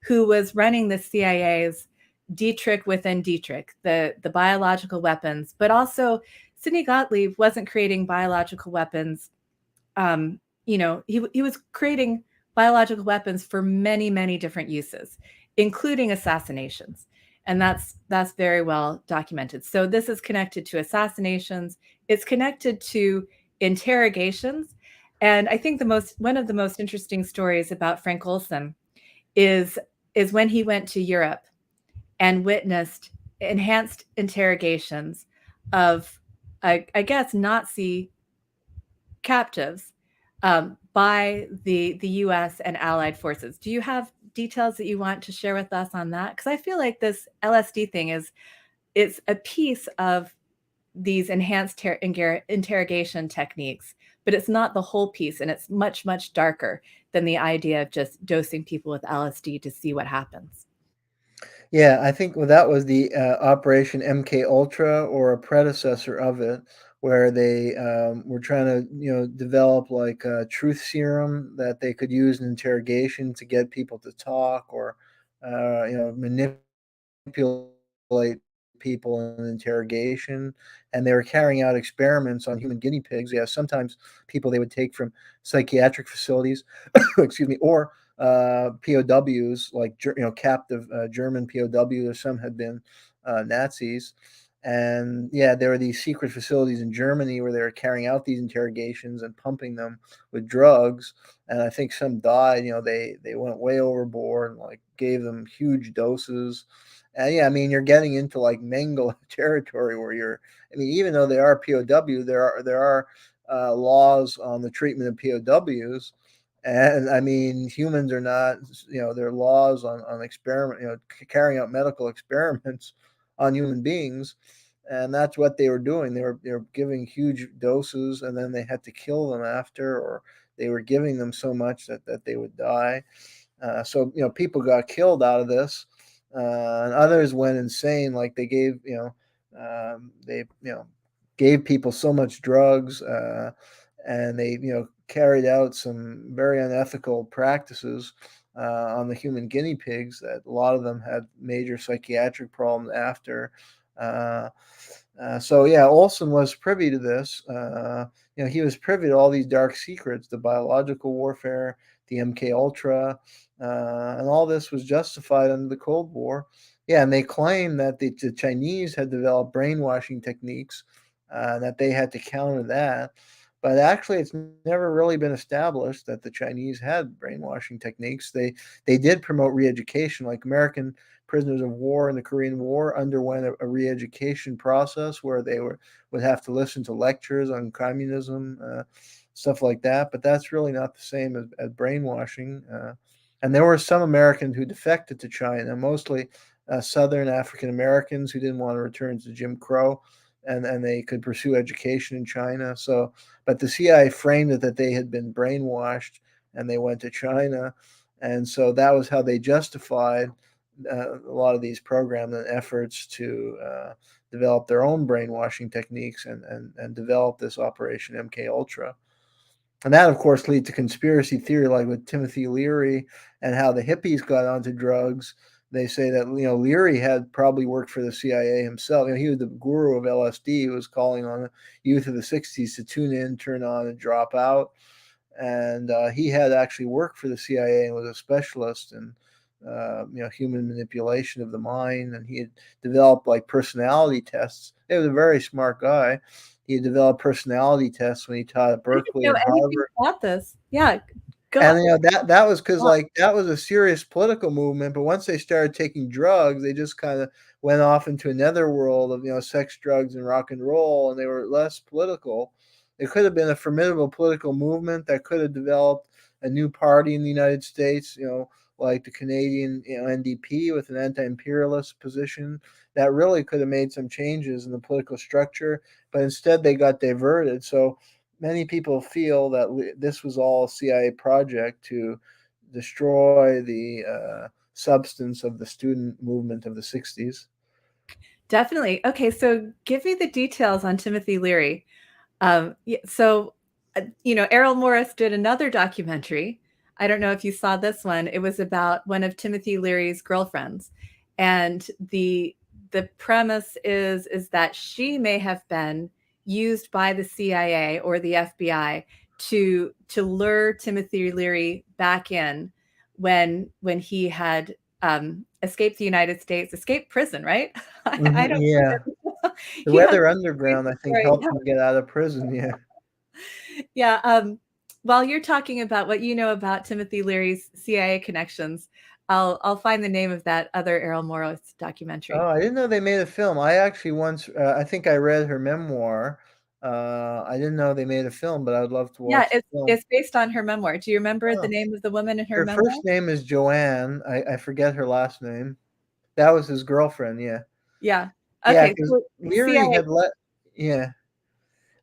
who was running the CIA's Dietrich within Dietrich, the biological weapons, but also Sidney Gottlieb wasn't creating biological weapons. He was creating biological weapons for many, many different uses, including assassinations. And that's very well documented. So this is connected to assassinations. It's connected to interrogations. And I think one of the most interesting stories about Frank Olson is when he went to Europe and witnessed enhanced interrogations of, I guess, Nazi captives by the U.S. and allied forces. Do you have details that you want to share with us on that? Because I feel like this LSD thing it's a piece of these enhanced interrogation techniques, but it's not the whole piece, and it's much, much darker than the idea of just dosing people with LSD to see what happens. Yeah, I think that was the Operation MK Ultra, or a predecessor of it, where they were trying to develop like a truth serum that they could use in interrogation to get people to talk, or manipulate people in interrogation. And they were carrying out experiments on human guinea pigs. Yeah, sometimes people they would take from psychiatric facilities, excuse me, or POWs, like captive German POWs. Some had been Nazis, and yeah, there were these secret facilities in Germany where they were carrying out these interrogations and pumping them with drugs. And I think some died. They went way overboard and like gave them huge doses. And yeah, I mean, you're getting into like Mengele territory where I mean, even though they are POW, there are laws on the treatment of POWs. And I mean, humans are not, there are laws on carrying out medical experiments on human beings. And that's what they were doing. They were giving huge doses, and then they had to kill them after, or they were giving them so much that they would die. So people got killed out of this, and others went insane. Like they gave they gave people so much drugs, and they carried out some very unethical practices on the human guinea pigs, that a lot of them had major psychiatric problems after. Uh, so yeah, Olson was privy to this. He was privy to all these dark secrets, the biological warfare, the MK Ultra, and all this was justified under the Cold War. Yeah, and they claim that the Chinese had developed brainwashing techniques, that they had to counter that. But actually, it's never really been established that the Chinese had brainwashing techniques. They did promote re-education, like American prisoners of war in the Korean War underwent a re-education process where they would have to listen to lectures on communism, stuff like that. But that's really not the same as brainwashing. And there were some Americans who defected to China, mostly Southern African Americans who didn't want to return to Jim Crow, and they could pursue education in China. So, but the CIA framed it that they had been brainwashed and they went to China, and so that was how they justified a lot of these programs and efforts to develop their own brainwashing techniques and develop this Operation MK Ultra. And that, of course, leads to conspiracy theory, like with Timothy Leary and how the hippies got onto drugs. They say that Leary had probably worked for the CIA himself. He was the guru of LSD. He was calling on the youth of the '60s to tune in, turn on, and drop out. And he had actually worked for the CIA and was a specialist in human manipulation of the mind. And he had developed like personality tests. He was a very smart guy. He had developed personality tests when he taught at Berkeley know and anything Harvard. about this. Yeah, go And on. that was because that was a serious political movement. But once they started taking drugs, they just kind of went off into another world of sex, drugs, and rock and roll, and they were less political. It could have been a formidable political movement that could have developed a new party in the United States. Like the Canadian NDP with an anti-imperialist position that really could have made some changes in the political structure. But instead, they got diverted. So many people feel that this was all a CIA project to destroy the substance of the student movement of the '60s. Definitely. Okay, so give me the details on Timothy Leary. So, Errol Morris did another documentary. I don't know if you saw this one. It was about one of Timothy Leary's girlfriends, and the premise is that she may have been used by the CIA or the FBI to lure Timothy Leary back in when he had escaped the United States, escaped prison, right? I don't Yeah. remember. The He has Weather a great Underground, I think, story. helped him get out of prison. Yeah. Yeah. While you're talking about what you know about Timothy Leary's CIA connections, I'll find the name of that other Errol Morris Oh, documentary. I didn't know they made a film. I actually once, I think I read her memoir. I didn't know they made a film, but I'd love to Yeah, watch the film. it's based on her memoir. Do you remember the Oh, name of the woman in her her memoir? first name is Joanne. I forget her last name. That was his girlfriend. Yeah. Yeah. Yeah, Okay. because So Leary CIA. had yeah.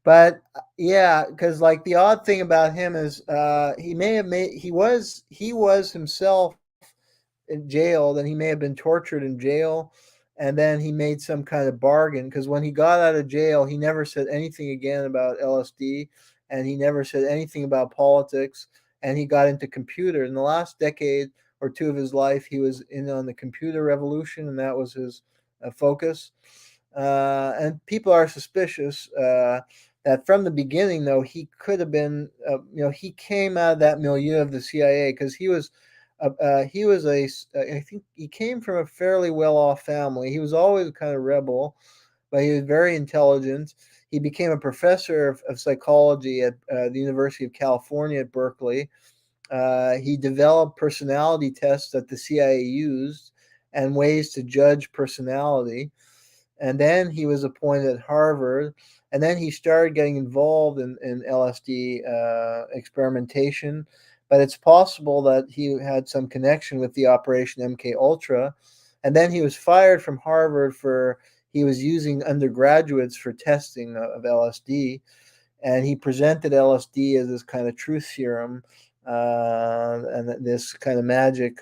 But yeah, because like the odd thing about him is he may have made he was himself in jail, then he may have been tortured in jail, and then he made some kind of bargain because when he got out of jail, he never said anything again about LSD, and he never said anything about politics, and he got into computer. In the last decade or two of his life, he was in on the computer revolution, and that was his focus. And people are suspicious that from the beginning, though, he could have been, he came out of that milieu of the CIA because he was I think he came from a fairly well-off family. He was always kind of rebel, but he was very intelligent. He became a professor of psychology at the University of California at Berkeley. He developed personality tests that the CIA used and ways to judge personality. And then he was appointed at Harvard. And then he started getting involved in LSD experimentation. But it's possible that he had some connection with the Operation MK Ultra. And then he was fired from Harvard for he was using undergraduates for testing of LSD, and he presented LSD as this kind of truth serum and this kind of magic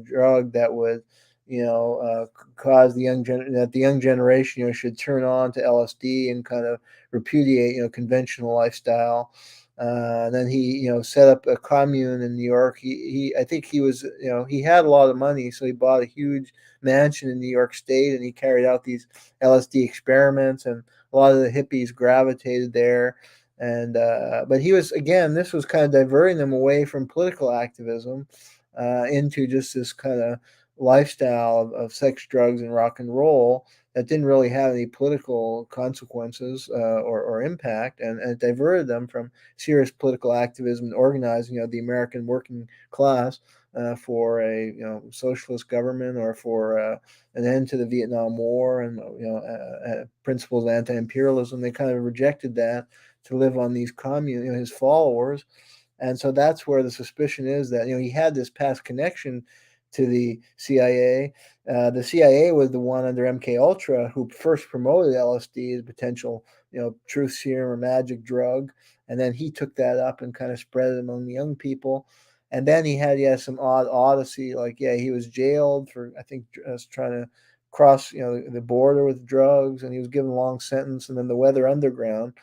drug that would, cause that the young generation, should turn on to LSD and kind of repudiate, conventional lifestyle. And then he, set up a commune in New York. I think he was, he had a lot of money, so he bought a huge mansion in New York State, and he carried out these LSD experiments, and a lot of the hippies gravitated there. And but he was again, this was kind of diverting them away from political activism into just this kind of lifestyle of sex, drugs, and rock and roll that didn't really have any political consequences or impact, and it diverted them from serious political activism and organizing, the American working class for a socialist government or for an end to the Vietnam War and principles of anti-imperialism. They kind of rejected that to live on these communes, his followers. And so that's where the suspicion is that he had this past connection to the CIA. The CIA was the one under MK Ultra who first promoted LSD as a potential, truth serum or magic drug, and then he took that up and kind of spread it among the young people. And then he had some odd odyssey, like he was jailed for, I think, trying to cross the border with drugs, and he was given a long sentence. And then the Weather Underground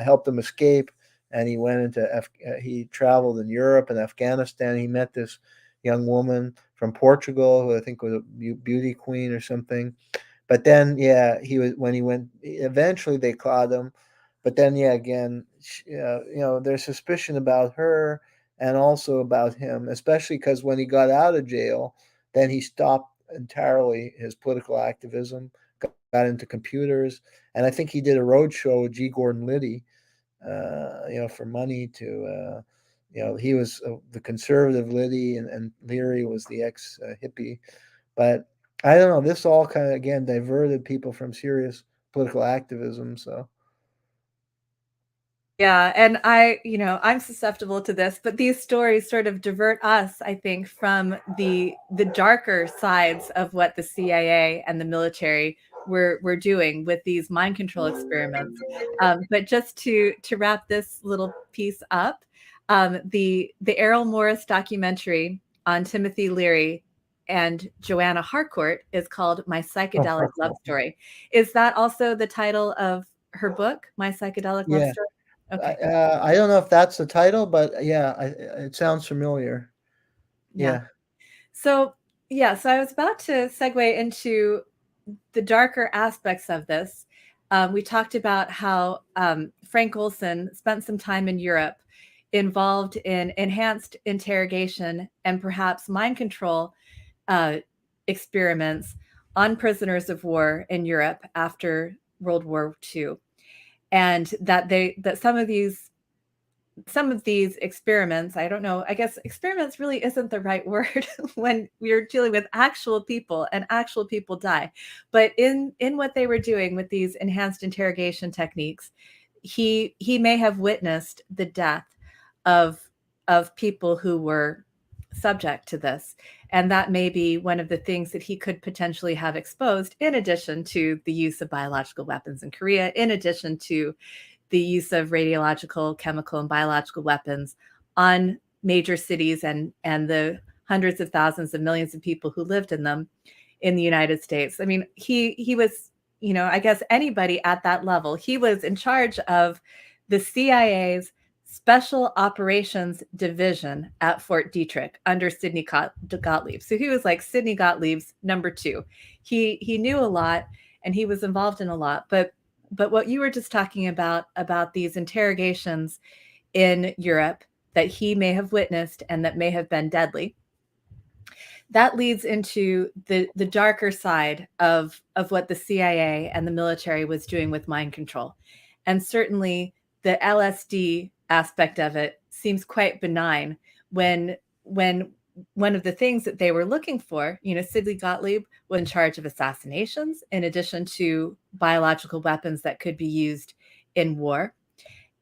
helped him escape, and he went into he traveled in Europe and Afghanistan. He met this young woman from Portugal who I think was a beauty queen or something. But then, he was, when he went, eventually they caught him. But then, again, there's suspicion about her and also about him, especially because when he got out of jail, then he stopped entirely his political activism, got into computers, and I think he did a road show with G. Gordon Liddy, for money to, he was the conservative Liddy, and Leary was the ex-hippie. But I don't know. This all kind of, again, diverted people from serious political activism. So Yeah, and I'm susceptible to this, but these stories sort of divert us, I think, from the darker sides of what the CIA and the military were doing with these mind control experiments. But just to wrap this little piece up, the Errol Morris documentary on Timothy Leary and Joanna Harcourt is called My Psychedelic Love Story. Is that also the title of her book, My Psychedelic Love yeah, Story? Okay. I don't know if that's the title, but it sounds familiar. Yeah. Yeah. So, so I was about to segue into the darker aspects of this. We talked about how Frank Olson spent some time in Europe involved in enhanced interrogation and perhaps mind control experiments on prisoners of war in Europe after World War II. And that some of these experiments, I don't know, I guess experiments really isn't the right word when we're dealing with actual people and actual people die. But in what they were doing with these enhanced interrogation techniques, he may have witnessed the death of people who were subject to this. And that may be one of the things that he could potentially have exposed, in addition to the use of biological weapons in Korea, in addition to the use of radiological, chemical, and biological weapons on major cities and the hundreds of thousands of millions of people who lived in them in the United States. I mean, he was, I guess anybody at that level, he was in charge of the CIA's Special Operations Division at Fort Detrick under Sidney Gottlieb. So he was like Sidney Gottlieb's number two. He knew a lot and he was involved in a lot, but what you were just talking about these interrogations in Europe that he may have witnessed and that may have been deadly, that leads into the darker side of what the CIA and the military was doing with mind control. And certainly the LSD aspect of it seems quite benign when one of the things that they were looking for, Sidney Gottlieb was in charge of assassinations in addition to biological weapons that could be used in war.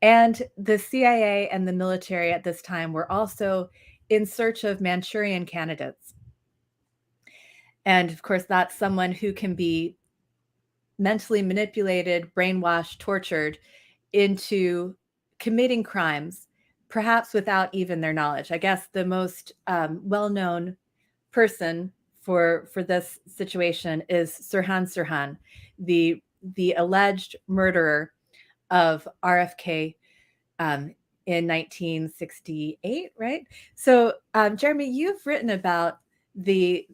And the CIA and the military at this time were also in search of Manchurian candidates. And of course, that's someone who can be mentally manipulated, brainwashed, tortured into committing crimes, perhaps without even their knowledge. I guess the most well-known person for this situation is Sirhan Sirhan, the alleged murderer of RFK in 1968, right? So, Jeremy, you've written about the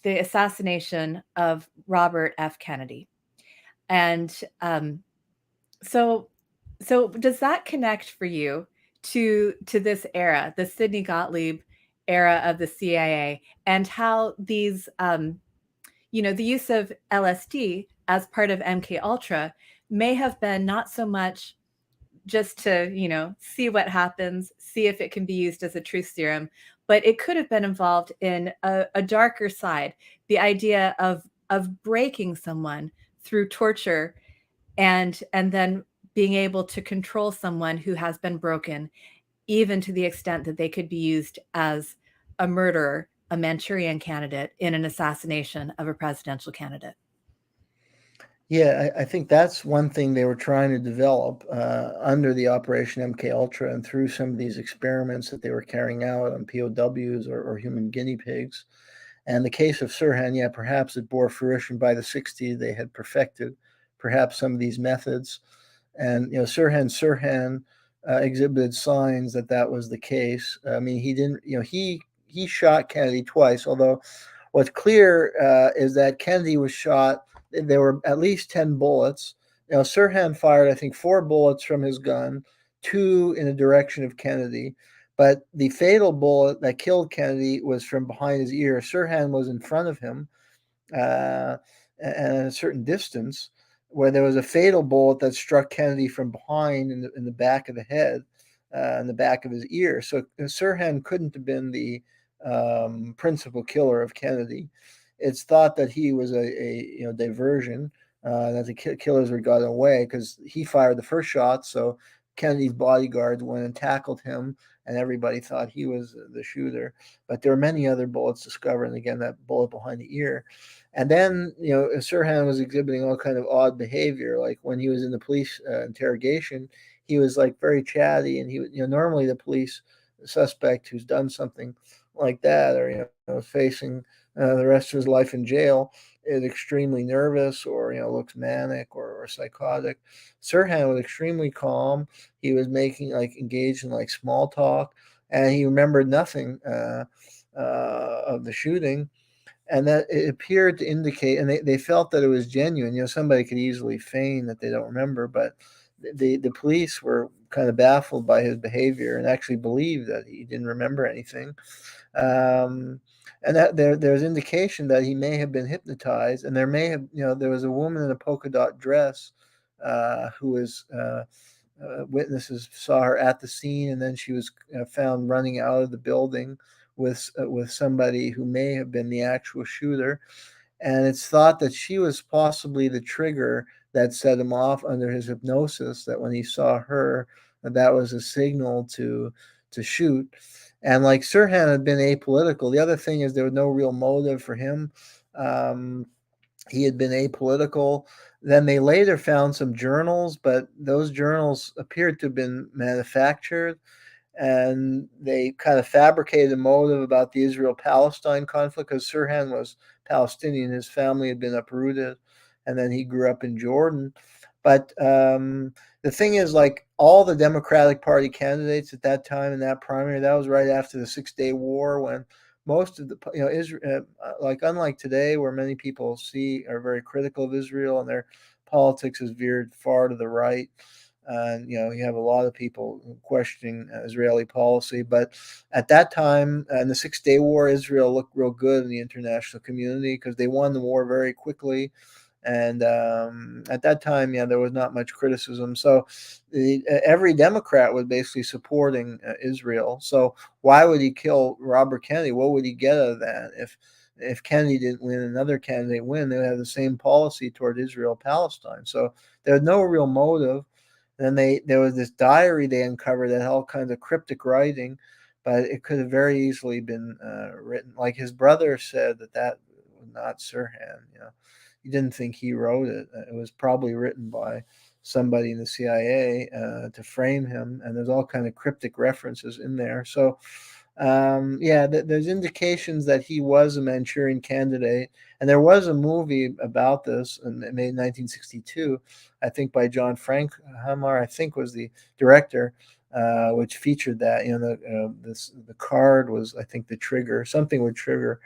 assassination of Robert F. Kennedy, and so does that connect for you to this era, the Sidney Gottlieb era of the CIA, and how these the use of LSD as part of MK Ultra may have been not so much just to see what happens, see if it can be used as a truth serum, but it could have been involved in a darker side, the idea of breaking someone through torture and then being able to control someone who has been broken, even to the extent that they could be used as a murderer, a Manchurian candidate in an assassination of a presidential candidate. Yeah, I think that's one thing they were trying to develop under the Operation MK Ultra and through some of these experiments that they were carrying out on POWs or human guinea pigs. And the case of Sirhan, yeah, perhaps it bore fruition by the 60s. They had perfected perhaps some of these methods. And, Sirhan exhibited signs that that was the case. I mean, he didn't, he shot Kennedy twice, although what's clear is that Kennedy was shot. There were at least 10 bullets. Sirhan fired, I think, 4 bullets from his gun, 2 in the direction of Kennedy. But the fatal bullet that killed Kennedy was from behind his ear. Sirhan was in front of him uh, and at a certain distance, where there was a fatal bullet that struck Kennedy from behind in the back of the head, in the back of his ear. So Sirhan couldn't have been the principal killer of Kennedy. It's thought that he was a diversion, that the killers had gotten away because he fired the first shot. So Kennedy's bodyguards went and tackled him, and everybody thought he was the shooter. But there were many other bullets discovered, and again, that bullet behind the ear. And then, Sirhan was exhibiting all kind of odd behavior. Like when he was in the police interrogation, he was like very chatty, and normally the police suspect who's done something like that, or facing the rest of his life in jail, is extremely nervous, or looks manic or psychotic. Sirhan was extremely calm. He was engaged in small talk, and he remembered nothing of the shooting. And that it appeared to indicate, and they felt that it was genuine. Somebody could easily feign that they don't remember, but the police were kind of baffled by his behavior and actually believed that he didn't remember anything. And that there's indication that he may have been hypnotized, and there may have, there was a woman in a polka dot dress who was witnesses saw her at the scene, and then she was found running out of the building with somebody who may have been the actual shooter. And it's thought that she was possibly the trigger that set him off under his hypnosis, that when he saw her, that was a signal to shoot. And like Sirhan had been apolitical. The other thing is there was no real motive for him. He had been apolitical. Then they later found some journals, but those journals appeared to have been manufactured, and they kind of fabricated a motive about the Israel-Palestine conflict because Sirhan was Palestinian. His family had been uprooted, and then he grew up in Jordan. But the thing is, like all the Democratic Party candidates at that time in that primary, that was right after the 6-Day War, when most of the, Israel, unlike today, where many people are very critical of Israel and their politics has veered far to the right. And you have a lot of people questioning Israeli policy, but at that time in the 6-Day War, Israel looked real good in the international community because they won the war very quickly. And at that time, there was not much criticism. So every Democrat was basically supporting Israel. So why would he kill Robert Kennedy? What would he get out of that? If Kennedy didn't win, another candidate win, they would have the same policy toward Israel-Palestine. So there was no real motive. Then there was this diary they uncovered that had all kinds of cryptic writing, but it could have very easily been written. Like his brother said that was not Sirhan. He didn't think he wrote it. It was probably written by somebody in the CIA to frame him, and there's all kind of cryptic references in there. So there's indications that he was a Manchurian candidate, and there was a movie about this, and it made in 1962, I think by John Frank Hamar, I think was the director, which featured that. The card was, I think, the trigger. Something would trigger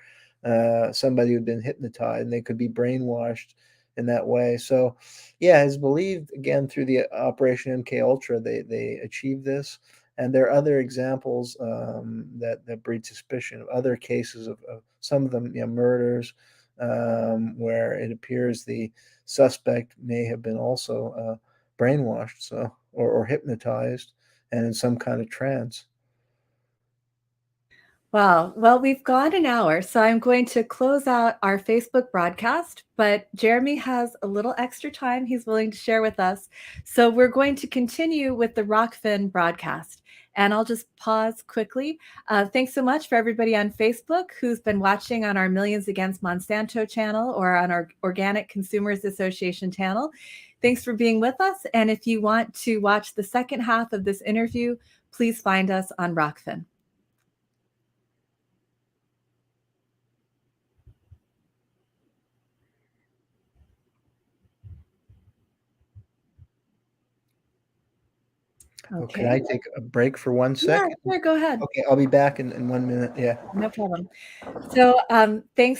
somebody who'd been hypnotized, and they could be brainwashed in that way. So, yeah, it's believed again through the Operation MK Ultra they achieved this. And there are other examples that breed suspicion of other cases of some of them, murders, where it appears the suspect may have been also brainwashed, or hypnotized, and in some kind of trance. Wow. Well, we've gone an hour, so I'm going to close out our Facebook broadcast, but Jeremy has a little extra time he's willing to share with us. So we're going to continue with the Rockfin broadcast. And I'll just pause quickly. Thanks so much for everybody on Facebook who's been watching on our Millions Against Monsanto channel or on our Organic Consumers Association channel. Thanks for being with us. And if you want to watch the second half of this interview, please find us on Rockfin. Okay. Can I take a break for 1 second? Yeah, sure, go ahead. Okay, I'll be back in 1 minute. Yeah. No problem. So thanks